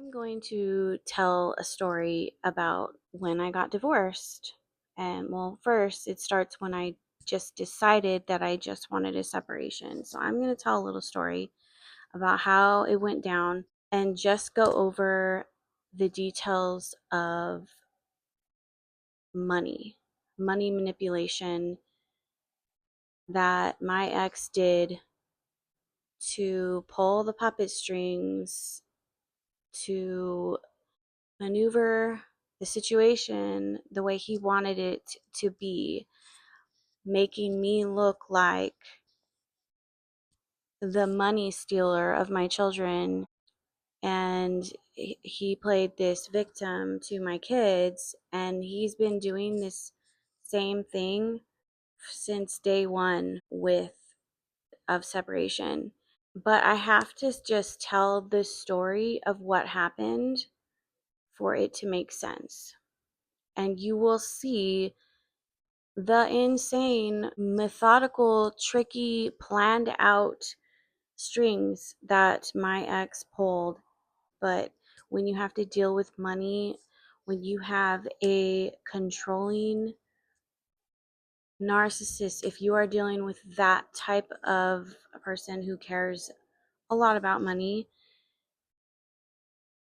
I'm going to tell a story about when I got divorced. And well, first, it starts when I just decided that I just wanted a separation. So I'm going to tell a little story about how it went down and just go over the details of money manipulation that my ex did to pull the puppet strings to maneuver the situation the way he wanted it to be, making me look like the money stealer of my children. And he played this victim to my kids, and he's been doing this same thing since day one with of separation. But I have to just tell the story of what happened for it to make sense. And you will see the insane, methodical, tricky, planned out strings that my ex pulled. But when you have to deal with money, when you have a controlling narcissist, if you are dealing with that type of a person who cares a lot about money,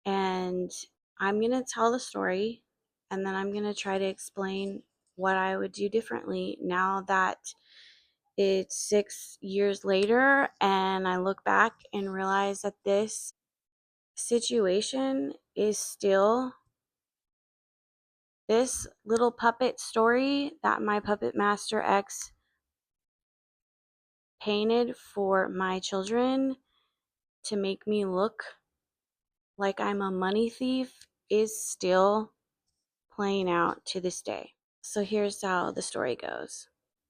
and I'm going to tell the story and then I'm going to try to explain what I would do differently now that it's 6 years later, and I look back and realize that this situation is still this little puppet story that my puppet master ex painted for my children to make me look like I'm a money thief is still playing out to this day. So here's how the story goes.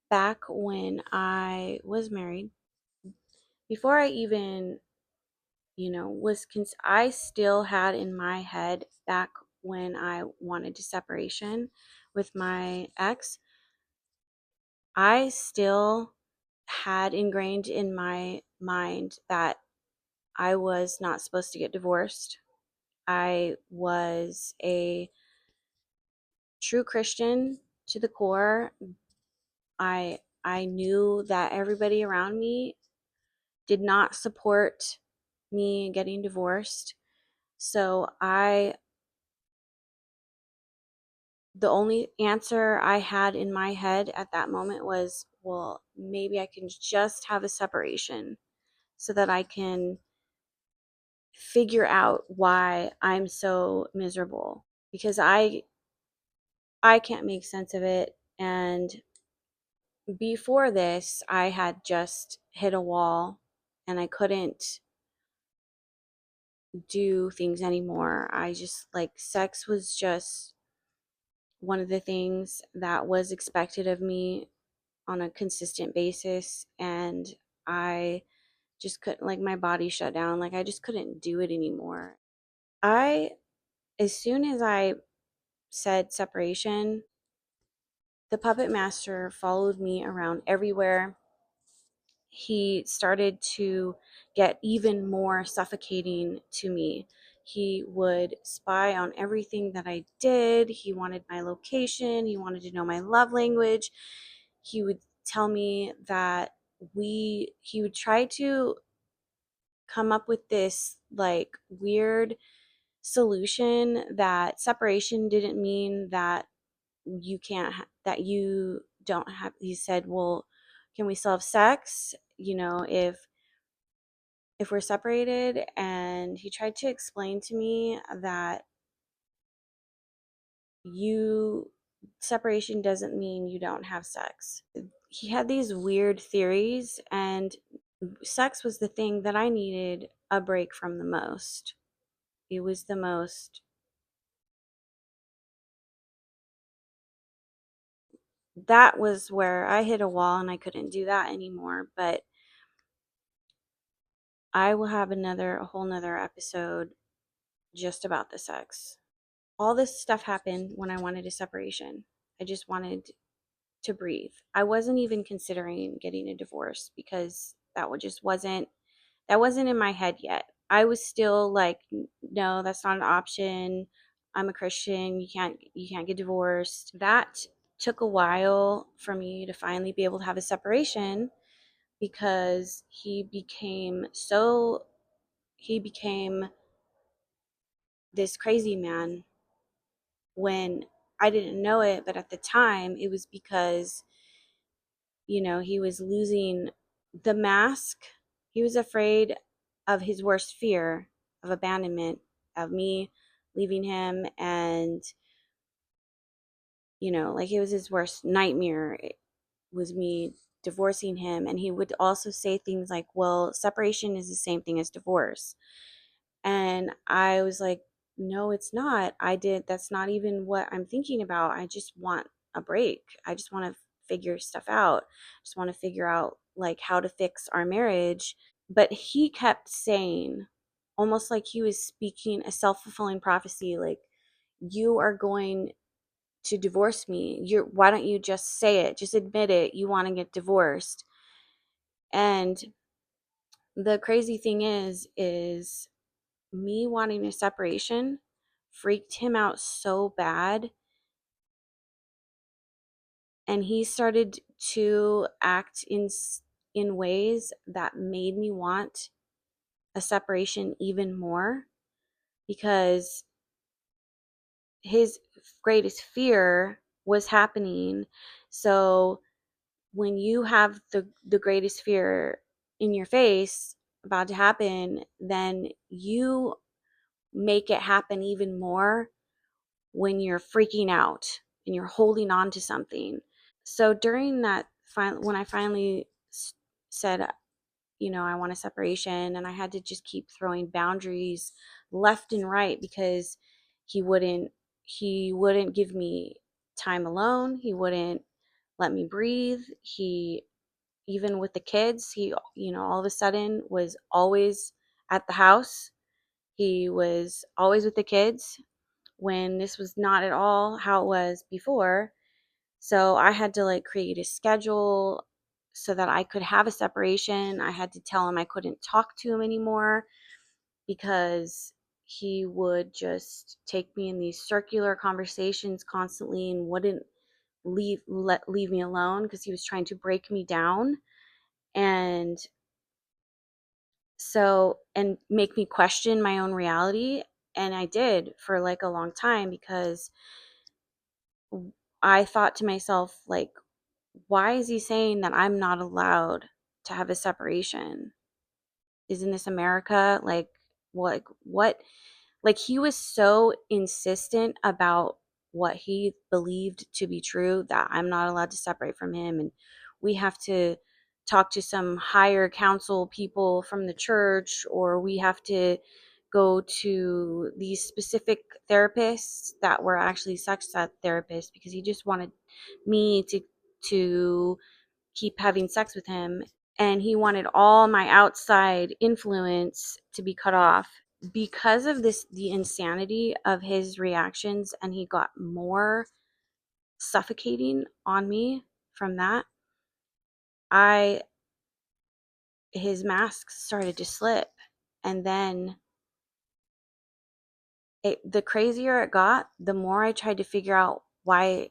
Back when I was married, before I even I still had in my head back when I wanted a separation with my ex, I still had ingrained in my mind that I was not supposed to get divorced. I was a true Christian to the core. I knew that everybody around me did not support me getting divorced. So the only answer I had in my head at that moment was, well, maybe I can just have a separation so that I can figure out why I'm so miserable, because I can't make sense of it. And before this, I had just hit a wall and I couldn't do things anymore. I just like sex was just one of the things that was expected of me on a consistent basis, and I just couldn't, like, my body shut down, like I just couldn't do it anymore. I As soon as I said separation, the puppet master followed me around everywhere. He started to get even more suffocating to me. He would spy on everything that I did. He wanted my location. He wanted to know my love language. He would tell me that he would try to come up with this like weird solution that separation didn't mean that that you don't have. He said, well, can we still have sex, if we're separated? And he tried to explain to me that you separation doesn't mean you don't have sex. He had these weird theories, and sex was the thing that I needed a break from the most. It was the most, that was where I hit a wall and I couldn't do that anymore. But I will have a whole nother episode just about the sex. All this stuff happened when I wanted a separation. I just wanted to breathe. I wasn't even considering getting a divorce because that wasn't in my head yet. I was still like, no, that's not an option. I'm a Christian. You can't get divorced. That took a while for me to finally be able to have a separation because he became this crazy man when I didn't know it, but at the time it was because, he was losing the mask. He was afraid of his worst fear of abandonment, of me leaving him, and, like it was his worst nightmare. It was me divorcing him. And he would also say things like, well, separation is the same thing as divorce. And I was like, no, it's not. That's not even what I'm thinking about. I just want a break. I just want to figure stuff out. I just want to figure out like how to fix our marriage. But he kept saying, almost like he was speaking a self-fulfilling prophecy, like, you are going to divorce me. Why don't you just say it? Just admit it. You want to get divorced. And the crazy thing is me wanting a separation freaked him out so bad, and he started to act in ways that made me want a separation even more, because his greatest fear was happening. So when you have the greatest fear in your face about to happen, then you make it happen even more when you're freaking out and you're holding on to something. So during that, when I finally said, I want a separation, and I had to just keep throwing boundaries left and right because he wouldn't he wouldn't give me time alone. He wouldn't let me breathe. He Even with the kids, he, all of a sudden was always at the house. He was always with the kids when this was not at all how it was before. So I had to like create a schedule so that I could have a separation. I had to tell him I couldn't talk to him anymore because he would just take me in these circular conversations constantly and wouldn't leave me alone because he was trying to break me down. And and make me question my own reality. And I did for like a long time because I thought to myself, like, why is he saying that I'm not allowed to have a separation? Isn't this America? What? Like, he was so insistent about what he believed to be true that I'm not allowed to separate from him. And we have to talk to some higher council people from the church, or we have to go to these specific therapists that were actually sex therapists, because he just wanted me to keep having sex with him, and he wanted all my outside influence to be cut off. Because of the insanity of his reactions, and he got more suffocating on me from that, I his mask started to slip. And then the crazier it got, the more I tried to figure out why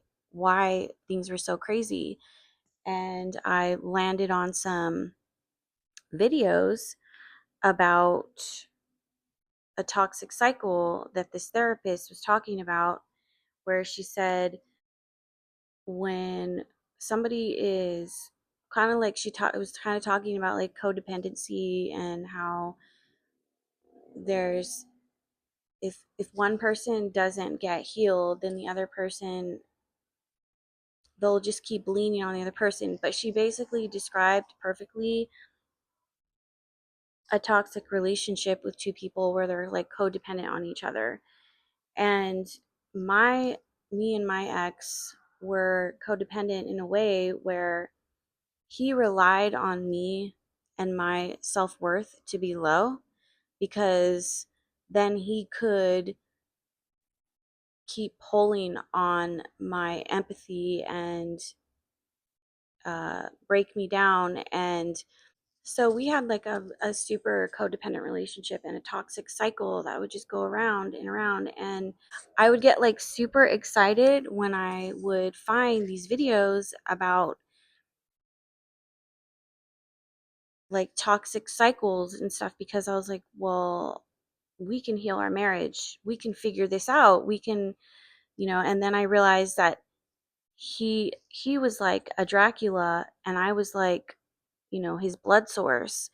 things were so crazy. And I landed on some videos about a toxic cycle that this therapist was talking about, where she said when somebody is kind of like, it was kind of talking about like codependency, and how there's, if one person doesn't get healed, then the other person, they'll just keep leaning on the other person. But she basically described perfectly a toxic relationship with two people where they're like codependent on each other. And my me and my ex were codependent in a way where he relied on me and my self-worth to be low, because then he could keep pulling on my empathy and break me down. And So we had like a super codependent relationship and a toxic cycle that would just go around and around. And I would get like super excited when I would find these videos about like toxic cycles and stuff, because I was like, well, we can heal our marriage. We can figure this out. We can, and then I realized that he was like a Dracula and I was like, his blood source.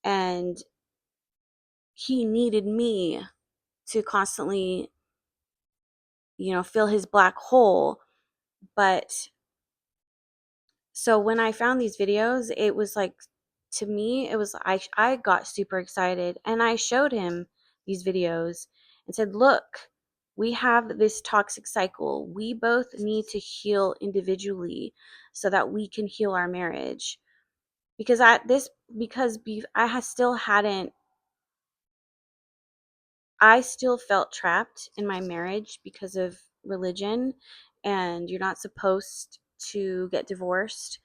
And he needed me to constantly, fill his black hole. But so when I found these videos, it was like, to me, it was, I got super excited and I showed him these videos and said, look, we have this toxic cycle. We both need to heal individually so that we can heal our marriage. Because still hadn't, I still felt trapped in my marriage because of religion, and you're not supposed to get divorced.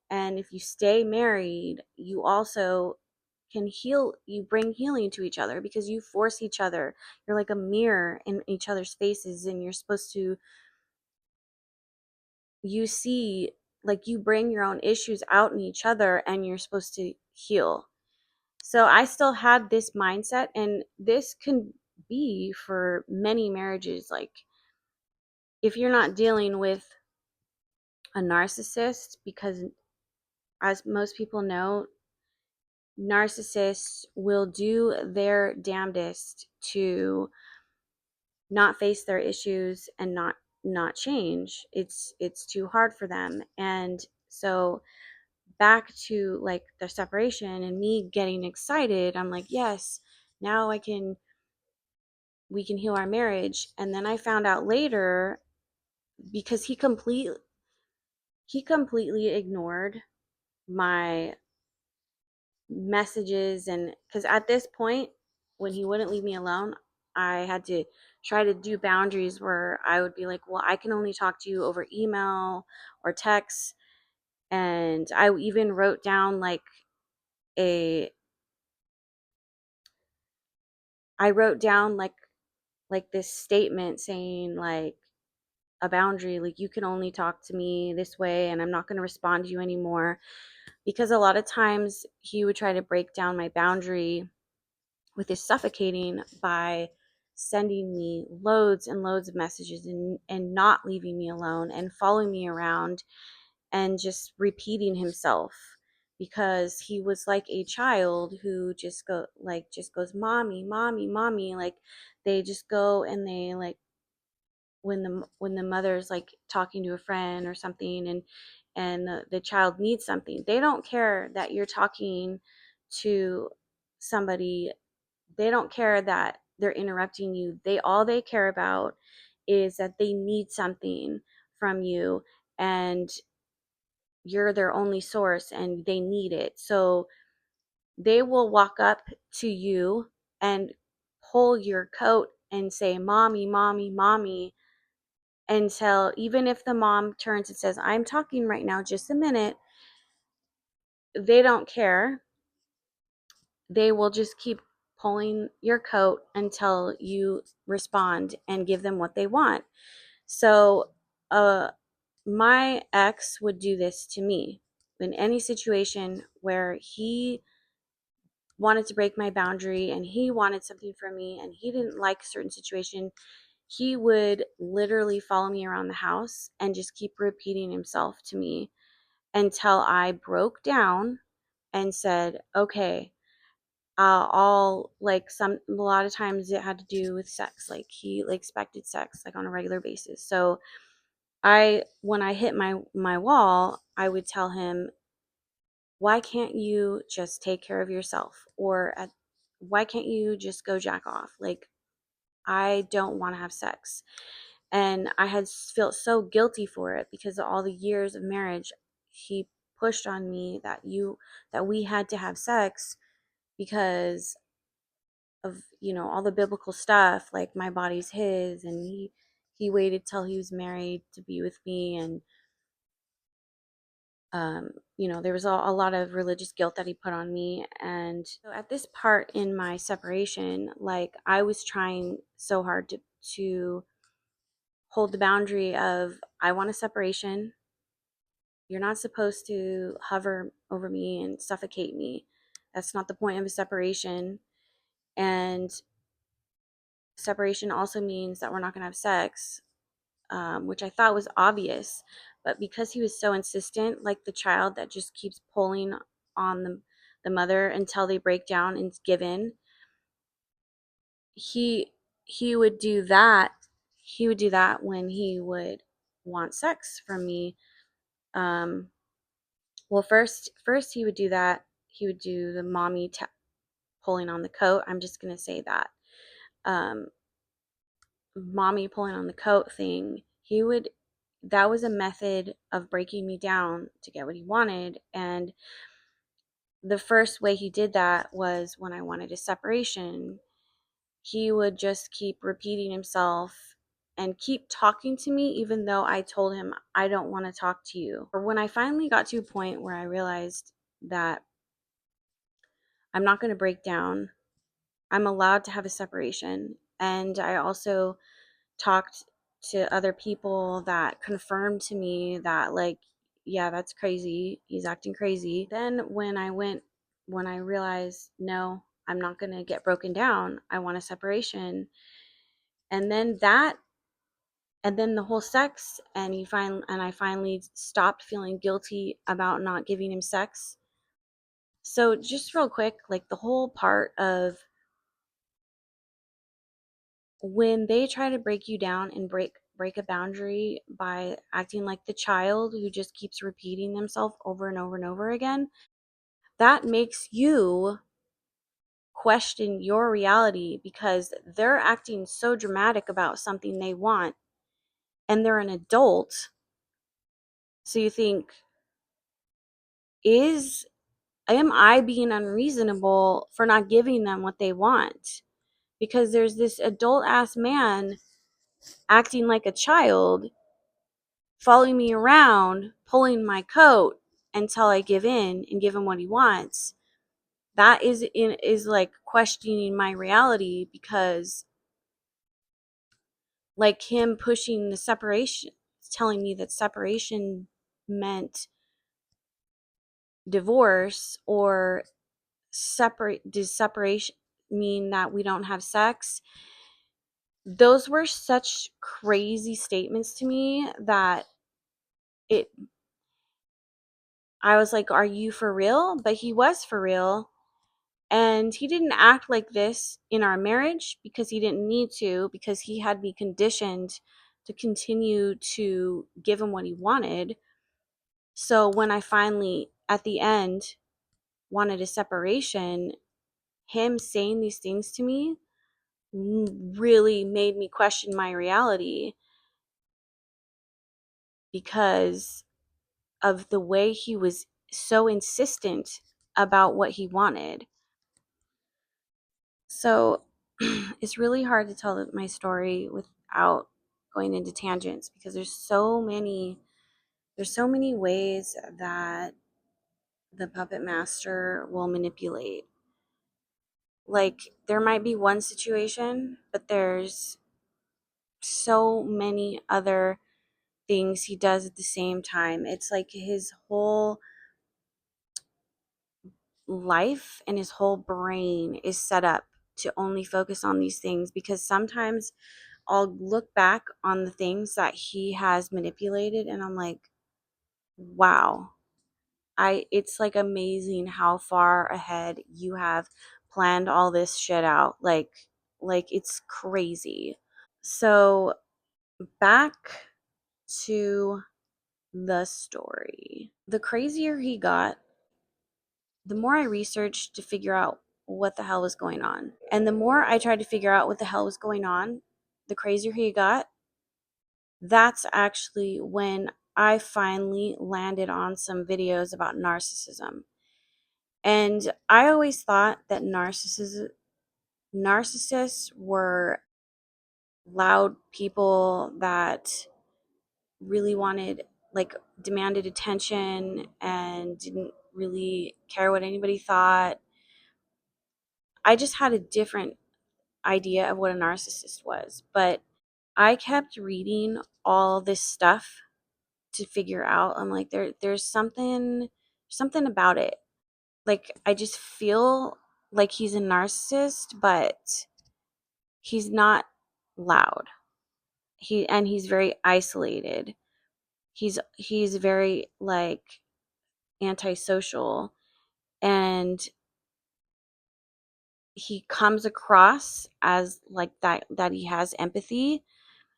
And if you stay married, you also can heal, you bring healing to each other because you force each other. You're like a mirror in each other's faces, and you're supposed to, you see, like you bring your own issues out in each other and you're supposed to heal. So I still had this mindset, and this can be for many marriages. Like, if you're not dealing with a narcissist, because as most people know, narcissists will do their damnedest to not face their issues and not change. It's too hard for them. And so back to like the separation and me getting excited, I'm like, yes, now we can heal our marriage. And then I found out later, because he completely ignored my messages. And because at this point, when he wouldn't leave me alone, I had to try to do boundaries where I would be like, well, I can only talk to you over email or text. And I even wrote down like a I wrote down like this statement saying like a boundary, like you can only talk to me this way and I'm not going to respond to you anymore. Because a lot of times he would try to break down my boundary with his suffocating by sending me loads and loads of messages, and not leaving me alone and following me around and just repeating himself, because he was like a child who just goes mommy, mommy, mommy. Like they just go and they like, when the mother's like talking to a friend or something, and the child needs something, they don't care that you're talking to somebody. They don't care that they're interrupting you. They care about is that they need something from you, and you're their only source and they need it. So they will walk up to you and pull your coat and say mommy, mommy, mommy, until, even if the mom turns and says, I'm talking right now, just a minute, they don't care. They will just keep pulling your coat until you respond and give them what they want. So, my ex would do this to me in any situation where he wanted to break my boundary and he wanted something from me and he didn't like a certain situation. He would literally follow me around the house and just keep repeating himself to me until I broke down and said, okay, all like, a lot of times it had to do with sex. Like he like expected sex like on a regular basis. So when I hit my wall, I would tell him, why can't you just take care of yourself? Or why can't you just go jack off? Like, I don't want to have sex. And I had felt so guilty for it because of all the years of marriage. He pushed on me that we had to have sex because of, all the biblical stuff, like my body's his, and he waited till he was married to be with me. And There was a lot of religious guilt that he put on me. And so at this part in my separation, like I was trying so hard to hold the boundary of, I want a separation. You're not supposed to hover over me and suffocate me. That's not the point of a separation. And separation also means that we're not going to have sex, which I thought was obvious. But because he was so insistent, like the child that just keeps pulling on the mother until they break down and give in, he he would do that. He would do that when he would want sex from me. Um, well, first he would do that. He would do the mommy pulling on the coat. I'm just gonna say that. Um, Mommy pulling on the coat thing, that was a method of breaking me down to get what he wanted. And the first way he did that was when I wanted a separation. He would just keep repeating himself and keep talking to me, even though I told him, I don't want to talk to you. Or when I finally got to a point where I realized that I'm not going to break down, I'm allowed to have a separation. And I also talked to other people that confirmed to me that, like, yeah, that's crazy, he's acting crazy. Then when I realized, no, I'm not going to get broken down, I want a separation. And then the whole sex, and I finally stopped feeling guilty about not giving him sex. So just real quick, like the whole part of when they try to break you down and break a boundary by acting like the child who just keeps repeating themselves over and over and over again, that makes you question your reality, because they're acting so dramatic about something they want and they're an adult. So you think, is am I being unreasonable for not giving them what they want? Because there's this adult ass man acting like a child, following me around, pulling my coat until I give in and give him what he wants. That is like questioning my reality, because like him pushing the separation, telling me that separation meant divorce, or does separation mean that we don't have sex? Those were such crazy statements to me that it I was like, are you for real? But he was for real. And he didn't act like this in our marriage because he didn't need to, because he had me conditioned to continue to give him what he wanted. So when I finally, at the end, wanted a separation, him saying these things to me really made me question my reality, because of the way he was so insistent about what he wanted. So it's really hard to tell my story without going into tangents, because there's so many ways that the puppet master will manipulate. Like there might be one situation, but there's so many other things he does at the same time. It's like his whole life and his whole brain is set up to only focus on these things, because sometimes I'll look back on the things that he has manipulated and I'm like, wow. It's like amazing how far ahead you have planned all this shit out. Like it's crazy. So back to the story. The crazier he got, the more I researched to figure out what the hell was going on. And the more I tried to figure out what the hell was going on, the crazier he got. That's actually when I finally landed on some videos about narcissism. And I always thought that narcissists were loud people that really wanted like demanded attention and didn't really care what anybody thought. I just had a different idea of what a narcissist was. But I kept reading all this stuff to figure out. I'm like, there's something about it. Like I just feel like he's a narcissist, but he's not loud. He's very isolated. He's very like antisocial, and he comes across as like that he has empathy.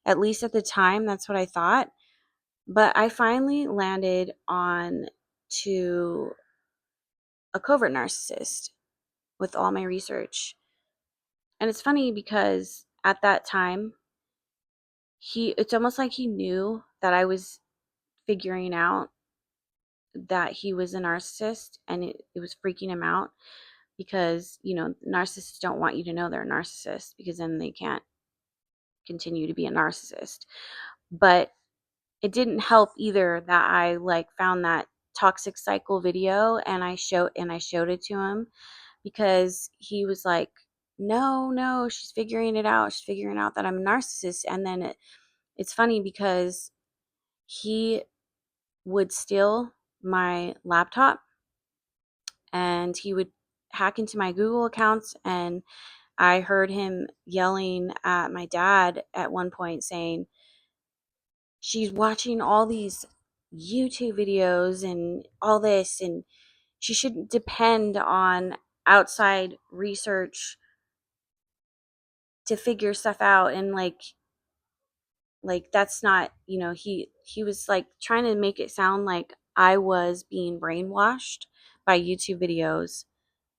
At least at the time, that's what I thought. But I finally landed on to a covert narcissist with all my research. And it's funny because at that time, it's almost like he knew that I was figuring out that he was a narcissist, and it was freaking him out because, narcissists don't want you to know they're a narcissist because then they can't continue to be a narcissist. But it didn't help either that I like found that toxic cycle video, and I showed it to him because he was like, no, no, she's figuring it out. She's figuring out that I'm a narcissist. And then it's funny because he would steal my laptop, and he would hack into my Google accounts. And I heard him yelling at my dad at one point saying, she's watching all these YouTube videos and all this, and she shouldn't depend on outside research to figure stuff out. And like that's not, he was like trying to make it sound like I was being brainwashed by YouTube videos,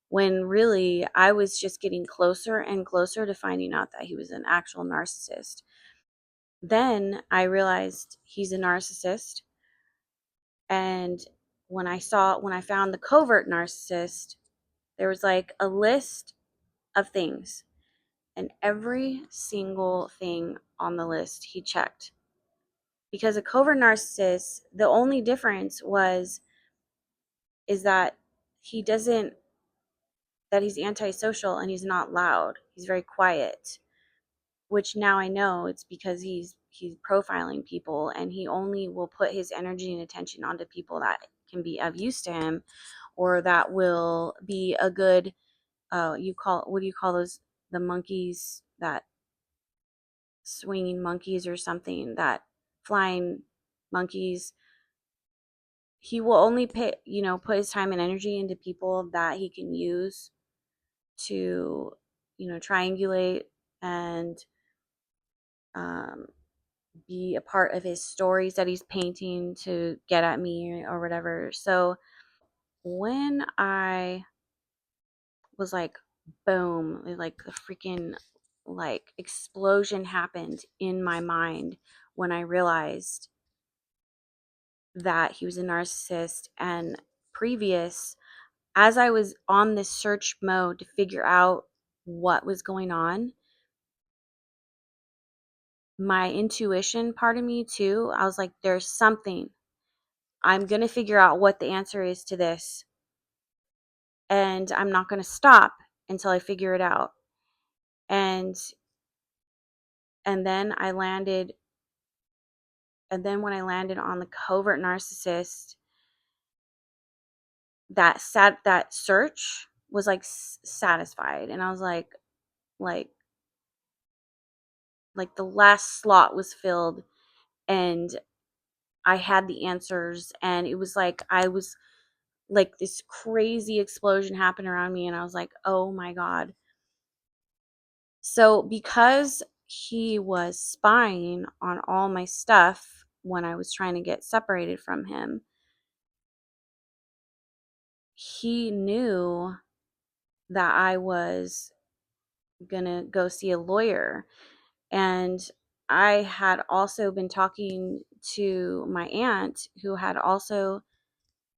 when really I was just getting closer and closer to finding out that he was an actual narcissist. Then I realized he's a narcissist. And when I found the covert narcissist, there was like a list of things, and every single thing on the list he checked. Because a covert narcissist, the only difference is that he doesn't that he's antisocial and he's not loud. He's very quiet, which now I know it's because he's profiling people, and he only will put his energy and attention onto people that can be of use to him, or that will be a good what do you call those, the monkeys, that swinging monkeys or something, that flying monkeys. He will only put his time and energy into people that he can use to, triangulate and um, be a part of his stories that he's painting to get at me or whatever. So when I was like, boom, like the freaking like explosion happened in my mind when I realized that he was a narcissist. And previous, as I was on this search mode to figure out what was going on, my intuition part of me too, I was like, there's something. I'm going to figure out what the answer is to this. And I'm not going to stop until I figure it out. And and then I landed and then when I landed on the covert narcissist, that search was like satisfied, and I was like like the last slot was filled, and I had the answers, and it was like I was like this crazy explosion happened around me, and I was like, "Oh my god." So because he was spying on all my stuff when I was trying to get separated from him, he knew that I was gonna go see a lawyer. And I had also been talking to my aunt, who had also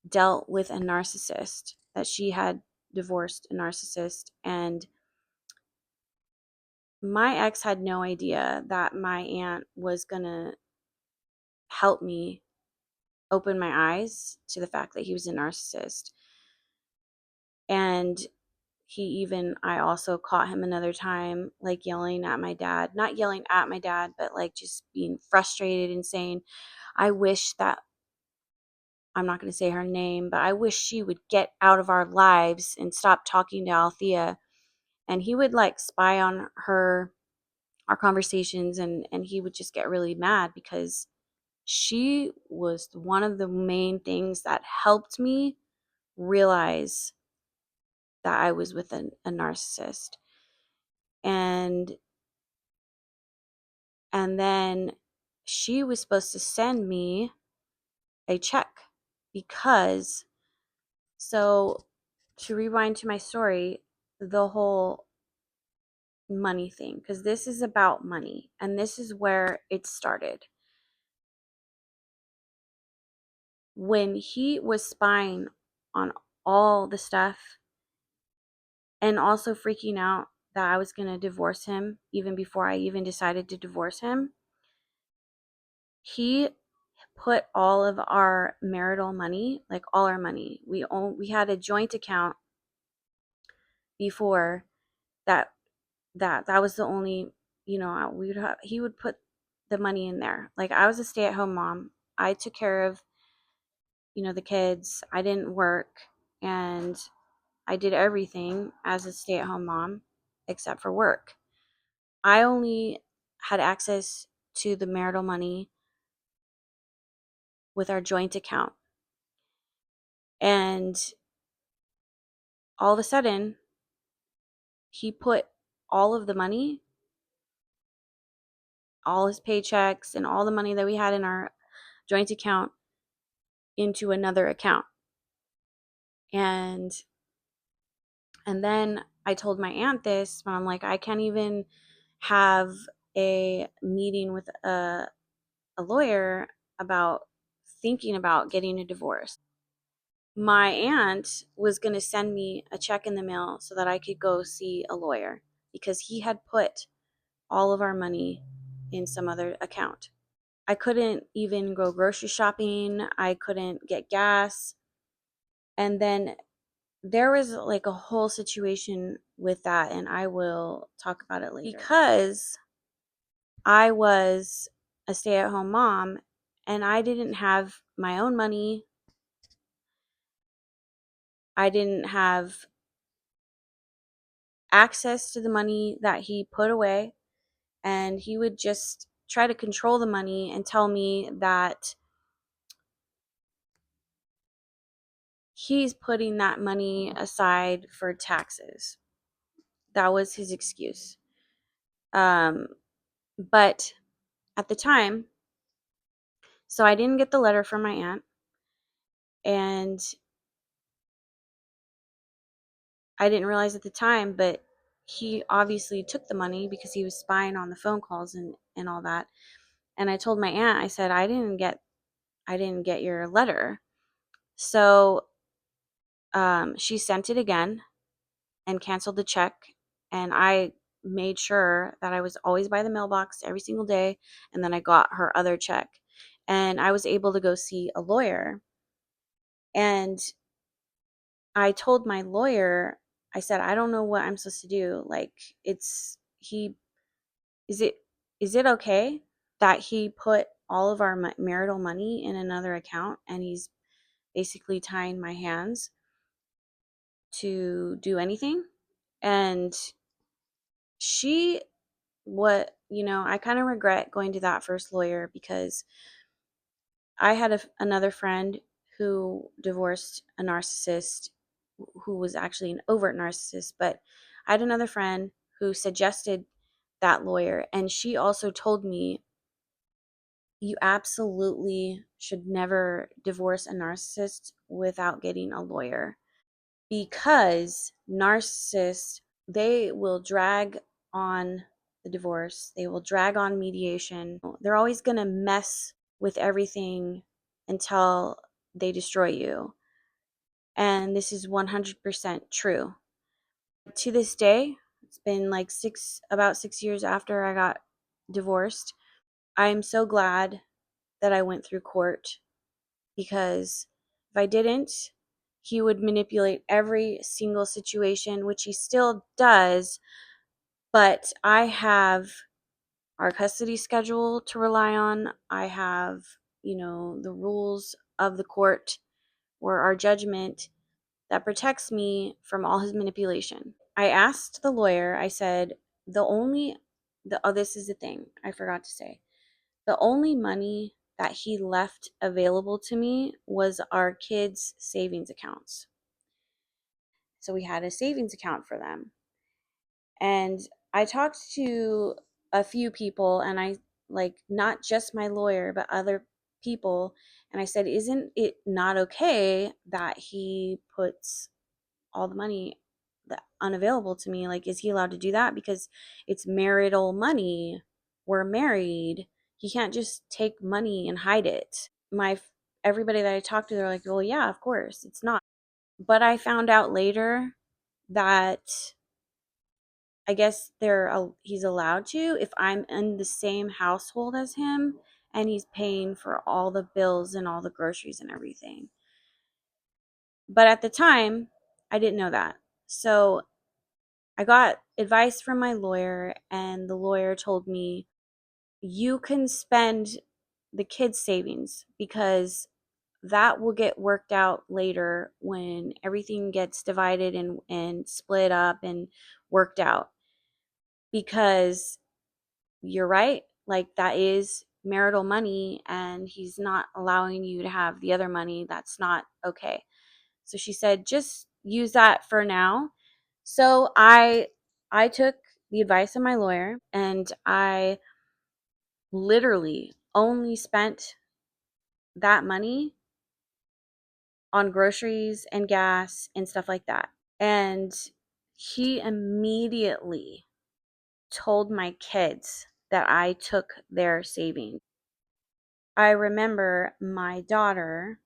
dealt with a narcissist, that she had divorced a narcissist. And my ex had no idea that my aunt was gonna help me opened my eyes to the fact that he was a narcissist. And I also caught him another time, like yelling at my dad, not yelling at my dad, but like just being frustrated and saying, I wish that, I'm not going to say her name, but I wish she would get out of our lives and stop talking to Althea. And he would like spy on her, our conversations, and he would just get really mad because she was one of the main things that helped me realize that I was with a narcissist. And then she was supposed to send me a check because, so to rewind to my story, the whole money thing, because this is about money and this is where it started. When he was spying on all the stuff and also freaking out that I was going to divorce him even before I even decided to divorce him, he put all of our marital money, like all our money. We had a joint account before that that was the only, he would put the money in there. Like, I was a stay-at-home mom. I took care of, the kids. I didn't work, and I did everything as a stay-at-home mom except for work. I only had access to the marital money with our joint account. And all of a sudden, he put all of the money, all his paychecks, and all the money that we had in our joint account into another account. And then I told my aunt this, but I'm like, I can't even have a meeting with a lawyer about thinking about getting a divorce. My aunt was going to send me a check in the mail so that I could go see a lawyer because he had put all of our money in some other account. I couldn't even go grocery shopping. I couldn't get gas. And then there was like a whole situation with that, and I will talk about it later. Because I was a stay at home mom and I didn't have my own money, I didn't have access to the money that he put away, and he would just try to control the money and tell me that he's putting that money aside for taxes. That was his excuse. But at the time, so I didn't get the letter from my aunt, and I didn't realize at the time, but he obviously took the money because he was spying on the phone calls and all that. And I told my aunt, I said, I didn't get your letter. So she sent it again and canceled the check. And I made sure that I was always by the mailbox every single day. And then I got her other check. And I was able to go see a lawyer. And I told my lawyer, I said, I don't know what I'm supposed to do. Like, it's, he, is it, is it okay that he put all of our marital money in another account and he's basically tying my hands to do anything? And she, I kind of regret going to that first lawyer because I had another friend who divorced a narcissist who was actually an overt narcissist, but I had another friend who suggested that lawyer, and she also told me you absolutely should never divorce a narcissist without getting a lawyer, because narcissists, they will drag on the divorce, they will drag on mediation. They're always going to mess with everything until they destroy you. And this is 100% true. To this day, it's been like about 6 years after I got divorced. I'm so glad that I went through court because if I didn't, he would manipulate every single situation, which he still does. But I have our custody schedule to rely on. I have, the rules of the court or our judgment that protects me from all his manipulation. I asked the lawyer, I said, this is the thing I forgot to say. The only money that he left available to me was our kids' savings accounts. So we had a savings account for them. And I talked to a few people, and I, like, not just my lawyer, but other people. And I said, isn't it not okay that he puts all the money that unavailable to me? Like, is he allowed to do that? Because it's marital money. We're married. He can't just take money and hide it. Everybody that I talked to, they're like, well, yeah, of course, it's not. But I found out later that I guess he's allowed to if I'm in the same household as him and he's paying for all the bills and all the groceries and everything. But at the time, I didn't know that. So I got advice from my lawyer, and the lawyer told me, you can spend the kids' savings because that will get worked out later when everything gets divided and split up and worked out. Because you're right, like, that is marital money and he's not allowing you to have the other money. That's not okay. So she said, just use that for now. So I took the advice of my lawyer, and I literally only spent that money on groceries and gas and stuff like that. And he immediately told my kids that I took their savings. I remember my daughter,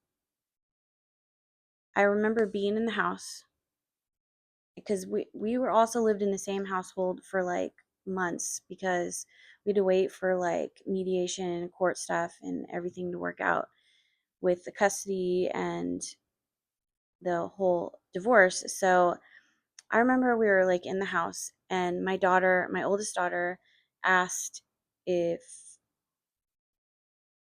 I remember being in the house because we were also lived in the same household for like months because we had to wait for like mediation and court stuff and everything to work out with the custody and the whole divorce. So I remember we were like in the house, and my oldest daughter, asked if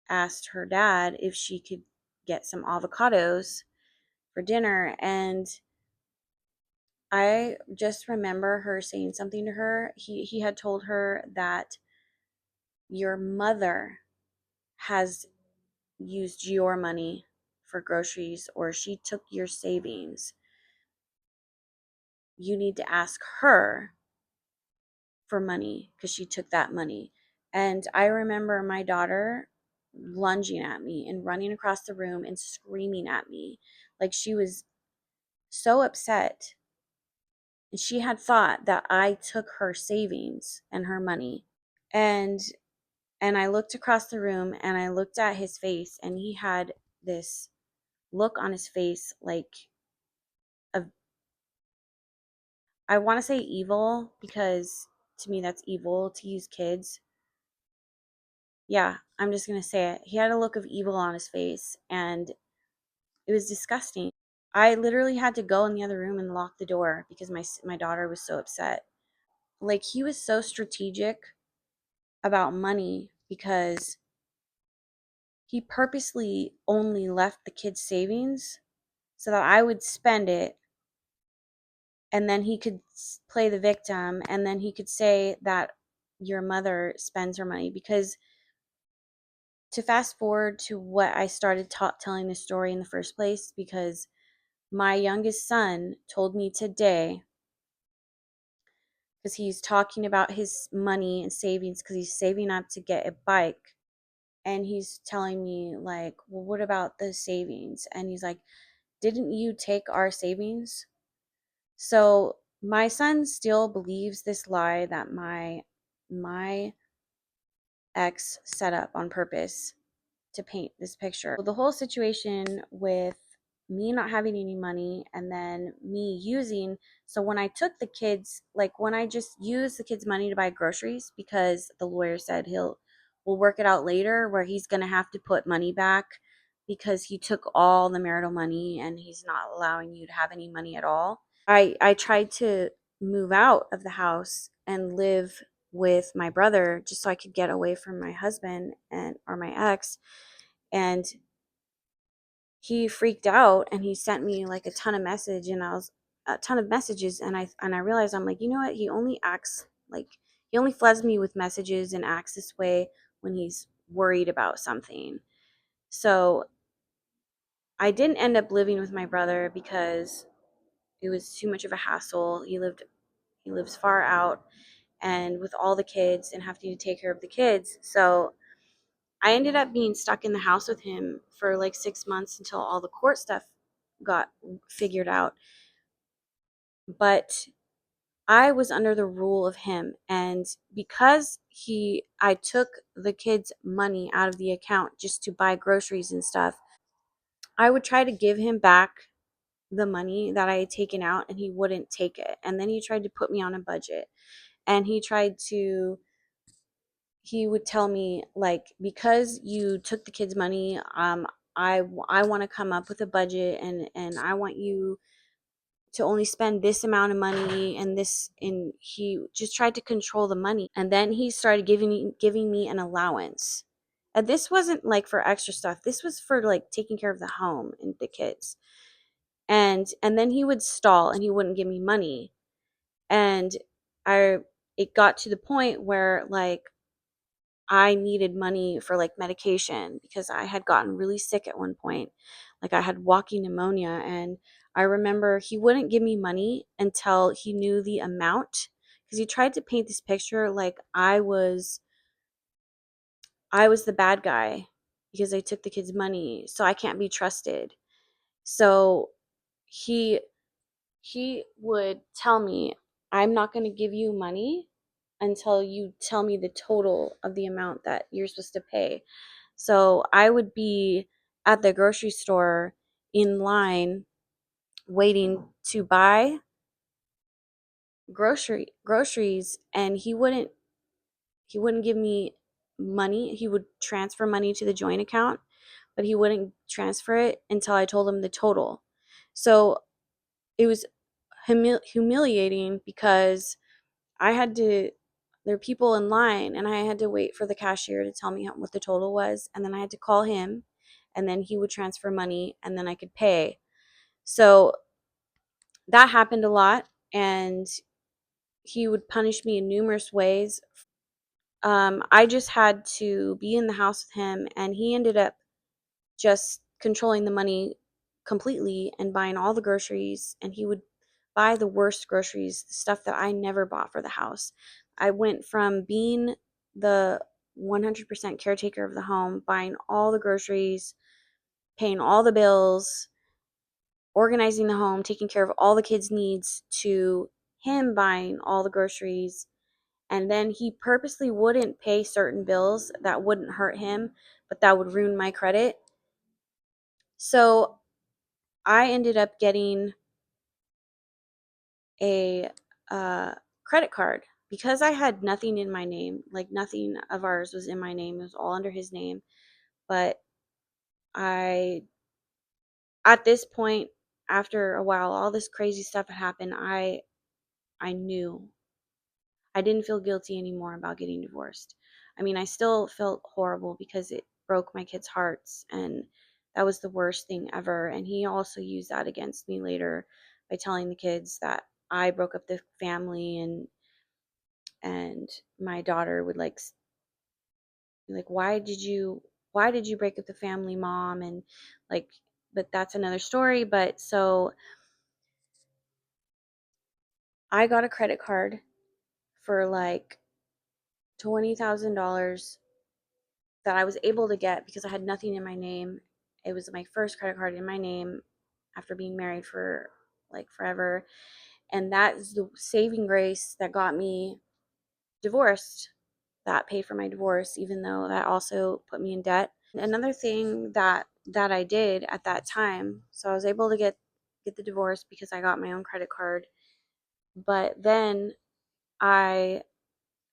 asked her dad if she could get some avocados for dinner. And I just remember her saying something to her. He had told her that your mother has used your money for groceries, or she took your savings. You need to ask her for money because she took that money. And I remember my daughter lunging at me and running across the room and screaming at me like she was so upset. And she had thought that I took her savings and her money. And I looked across the room and I looked at his face, and he had this look on his face like of, I want to say evil, because to me that's evil to use kids. Yeah, I'm just going to say it. He had a look of evil on his face, and it was disgusting. I literally had to go in the other room and lock the door because my daughter was so upset. Like, he was so strategic about money because he purposely only left the kids' savings so that I would spend it, and then he could play the victim, and then he could say that your mother spends her money. Because, to fast forward to what I started telling the story in the first place, because my youngest son told me today, because he's talking about his money and savings because he's saving up to get a bike. And he's telling me, like, well, what about the savings? And he's like, didn't you take our savings? So my son still believes this lie that my ex set up on purpose to paint this picture. The whole situation with me not having any money, and then me using, so when I took the kids, like when I just used the kids' money to buy groceries because the lawyer said we'll work it out later where he's going to have to put money back because he took all the marital money and he's not allowing you to have any money at all. I tried to move out of the house and live with my brother just so I could get away from my husband and or my ex, and he freaked out and he sent me like a ton of messages, and I realized, I'm like, you know what, he only acts like, he only floods me with messages and acts this way when he's worried about something. So I didn't end up living with my brother because it was too much of a hassle. He lives far out and with all the kids and having to take care of the kids. So I ended up being stuck in the house with him for like 6 months until all the court stuff got figured out. But I was under the rule of him, and because I took the kids' money out of the account just to buy groceries and stuff, I would try to give him back the money that I had taken out and he wouldn't take it. And then he tried to put me on a budget, and he would tell me, like, because you took the kids' money, I want to come up with a budget, and I want you to only spend this amount of money and this, and he just tried to control the money. And then he started giving me an allowance. And this wasn't like for extra stuff. This was for like taking care of the home and the kids. And then he would stall and he wouldn't give me money. And I it got to the point where like I needed money for like medication because I had gotten really sick at one point. Like I had walking pneumonia, and I remember he wouldn't give me money until he knew the amount, because he tried to paint this picture like I was the bad guy because I took the kids' money, so I can't be trusted. So he he would tell me, I'm not going to give you money until you tell me the total of the amount that you're supposed to pay. So I would be at the grocery store in line waiting to buy groceries, and he wouldn't give me money. He would transfer money to the joint account, but he wouldn't transfer it until I told him the total. So it was humiliating because I had to, there were people in line, and I had to wait for the cashier to tell me what the total was. And then I had to call him, and then he would transfer money, and then I could pay. So that happened a lot, and he would punish me in numerous ways. I just had to be in the house with him, and he ended up just controlling the money completely and buying all the groceries. And he would buy the worst groceries, the stuff that I never bought for the house. I went from being the 100% caretaker of the home, buying all the groceries, paying all the bills, organizing the home, taking care of all the kids' needs, to him buying all the groceries. And then he purposely wouldn't pay certain bills that wouldn't hurt him, but that would ruin my credit. So I ended up getting a credit card because I had nothing in my name. Like nothing of ours was in my name. It was all under his name. But I, at this point, after a while, all this crazy stuff had happened. I knew I didn't feel guilty anymore about getting divorced. I mean, I still felt horrible because it broke my kids' hearts, and that was the worst thing ever. And he also used that against me later by telling the kids that I broke up the family, and my daughter would like be like, why did you break up the family, mom? And like, but that's another story. But so I got a credit card for like $20,000 that I was able to get because I had nothing in my name. It was my first credit card in my name after being married for like forever. And that is the saving grace that got me divorced, that paid for my divorce, even though that also put me in debt. Another thing that I did at that time, so I was able to get the divorce because I got my own credit card. But then I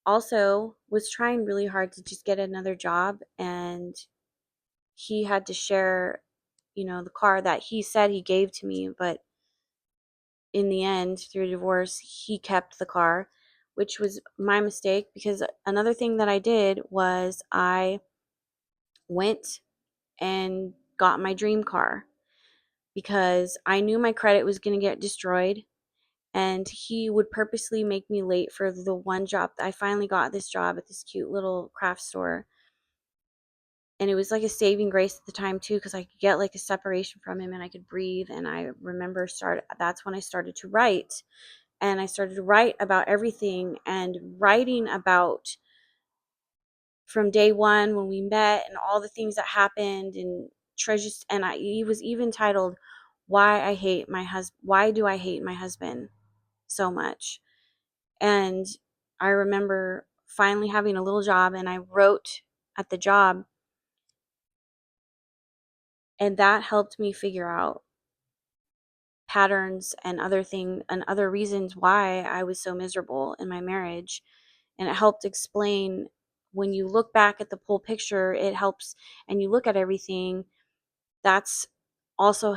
also was trying really hard to just get another job, and he had to share, the car that he said he gave to me, but in the end, through divorce, he kept the car, which was my mistake, because another thing that I did was I went and got my dream car because I knew my credit was going to get destroyed, and he would purposely make me late for the one job. I finally got this job at this cute little craft store, and it was like a saving grace at the time too, because I could get like a separation from him and I could breathe. And I remember that's when I started to write, and I started to write about everything, and writing about from day one when we met and all the things that happened and treasures. And he was even titled, why do I hate my husband so much? And I remember finally having a little job, and I wrote at the job, and that helped me figure out patterns and other reasons why I was so miserable in my marriage. And it helped explain, when you look back at the whole picture, it helps, and you look at everything, that's also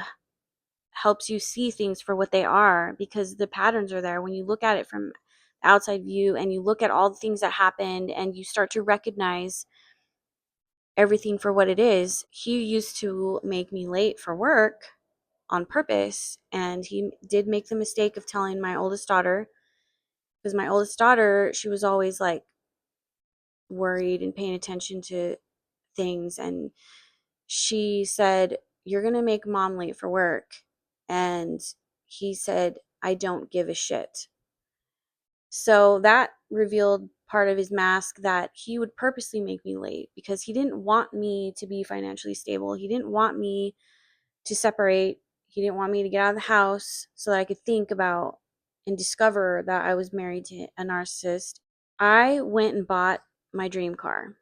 helps you see things for what they are, because the patterns are there when you look at it from the outside view, and you look at all the things that happened and you start to recognize everything for what it is. He used to make me late for work on purpose, and he did make the mistake of telling my oldest daughter, because my oldest daughter, she was always like worried and paying attention to things, and she said, "You're going to make mom late for work." And he said, "I don't give a shit." So that revealed part of his mask, that he would purposely make me late because he didn't want me to be financially stable. He didn't want me to separate. He didn't want me to get out of the house so that I could think about and discover that I was married to a narcissist. I went and bought my dream car.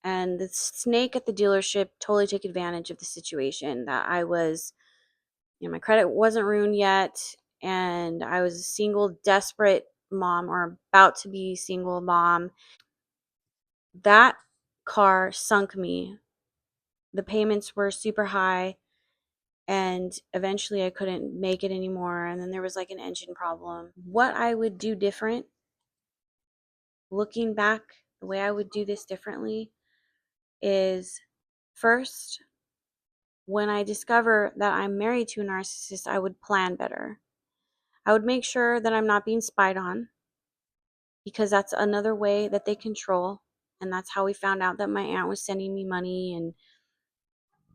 And the snake at the dealership totally took advantage of the situation, that I was, my credit wasn't ruined yet. And I was a single, desperate mom, or about to be single mom. That car sunk me. The payments were super high, and eventually I couldn't make it anymore. And then there was like an engine problem. What I would do different, looking back, the way I would do this differently is, first, when I discover that I'm married to a narcissist, I would plan better. I would make sure that I'm not being spied on, because that's another way that they control. And that's how we found out that my aunt was sending me money, and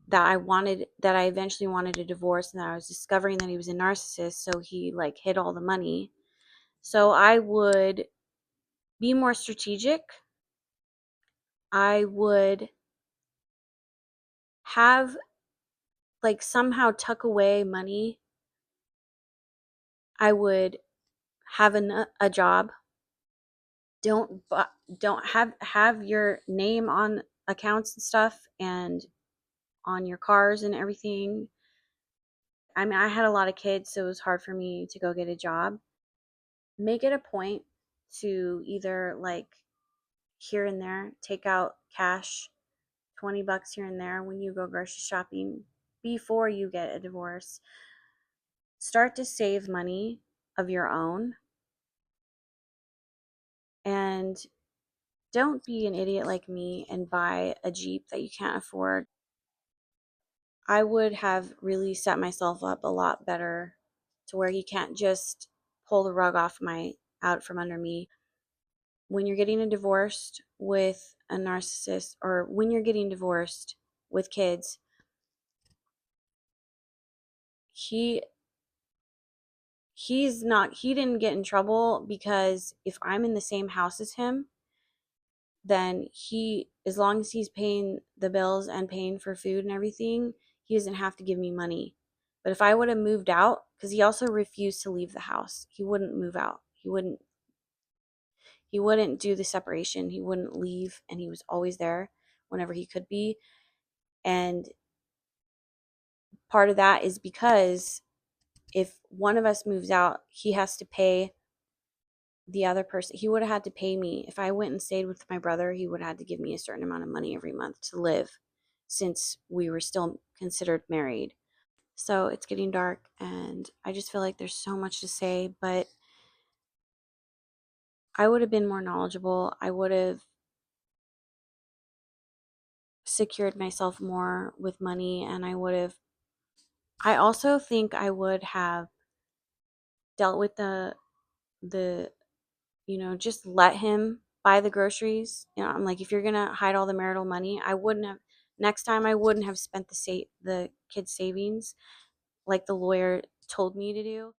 that I eventually wanted a divorce, and that I was discovering that he was a narcissist. So he like hid all the money. So I would be more strategic. I would have, like, somehow tuck away money. I would have a job. Don't don't have your name on accounts and stuff, and on your cars and everything. I mean, I had a lot of kids, so it was hard for me to go get a job. Make it a point to either, like, here and there take out cash, $20 here and there when you go grocery shopping before you get a divorce. Start to save money of your own, and don't be an idiot like me and buy a Jeep that you can't afford. I would have really set myself up a lot better, to where he can't just pull the rug out from under me. When you're getting a divorced with a narcissist, or when you're getting divorced with kids, he he didn't get in trouble, because if I'm in the same house as him, then as long as he's paying the bills and paying for food and everything, he doesn't have to give me money. But if I would have moved out, because he also refused to leave the house, he wouldn't move out. He wouldn't do the separation. He wouldn't leave, and he was always there whenever he could be. And part of that is because if one of us moves out, he has to pay the other person. He would have had to pay me. If I went and stayed with my brother, he would have had to give me a certain amount of money every month to live. since we were still considered married. So it's getting dark, and I just feel like there's so much to say, but I would have been more knowledgeable. I would have secured myself more with money, and I also think I would have dealt with the just let him buy the groceries. I'm like, if you're gonna hide all the marital money, I wouldn't have next time I wouldn't have spent the kids' savings like the lawyer told me to do.